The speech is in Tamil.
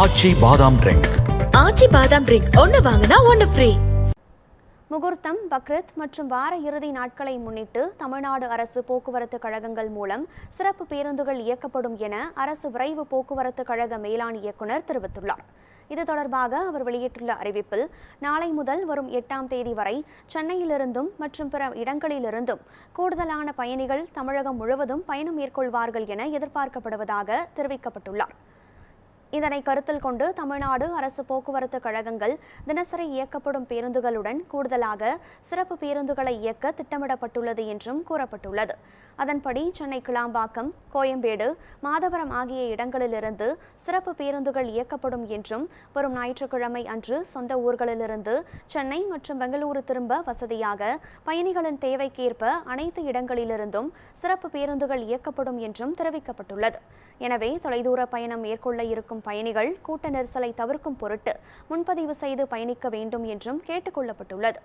ஆச்சி பாதாம் ட்ரிங்க். ஆச்சி பாதாம் ட்ரிங்க் ஒன்னு வாங்கினா ஒன்னு ஃப்ரீ. முகூர்த்தம், பக்ரீத் மற்றும் வார இறுதி நாட்களை முன்னிட்டு தமிழ்நாடு அரசு போக்குவரத்து கழகங்கள் மூலம் சிறப்பு பேருந்துகள் இயக்கப்படும் என அரசு விரைவு போக்குவரத்து கழக மேலாண் இயக்குநர் தெரிவித்துள்ளார். இது தொடர்பாக அவர் வெளியிட்டுள்ள அறிவிப்பில், நாளை முதல் வரும் 8ஆம் தேதி வரை சென்னையிலிருந்தும் மற்றும் பிற இடங்களிலிருந்தும் கூடுதலான பயணிகள் தமிழகம் முழுவதும் பயணம் மேற்கொள்வார்கள் என எதிர்பார்க்கப்படுவதாக தெரிவிக்கப்பட்டுள்ளார். இதனை கருத்தில் கொண்டு தமிழ்நாடு அரசு போக்குவரத்து கழகங்கள் தினசரி இயக்கப்படும் பேருந்துகளுடன் கூடுதலாக சிறப்பு பேருந்துகளை இயக்க திட்டமிடப்பட்டுள்ளது என்றும் கூறப்பட்டுள்ளது. அதன்படி சென்னை கிளாம்பாக்கம், கோயம்பேடு, மாதவரம் ஆகிய இடங்களிலிருந்து சிறப்பு பேருந்துகள் இயக்கப்படும் என்றும், வரும் ஞாயிற்றுக்கிழமை அன்று சொந்த ஊர்களிலிருந்து சென்னை மற்றும் பெங்களூரு திரும்ப வசதியாக பயணிகளின் தேவைக்கேற்ப அனைத்து இடங்களிலிருந்தும் சிறப்பு பேருந்துகள் இயக்கப்படும் என்றும் தெரிவிக்கப்பட்டுள்ளது. எனவே தொலைதூர பயணம் மேற்கொள்ள இருக்கும் பயணிகள் கூட்ட நெரிசலை தவிர்க்கும் பொருட்டு முன்பதிவு செய்து பயணிக்க வேண்டும் என்றும் கேட்டுக் கொள்ளப்பட்டுள்ளது.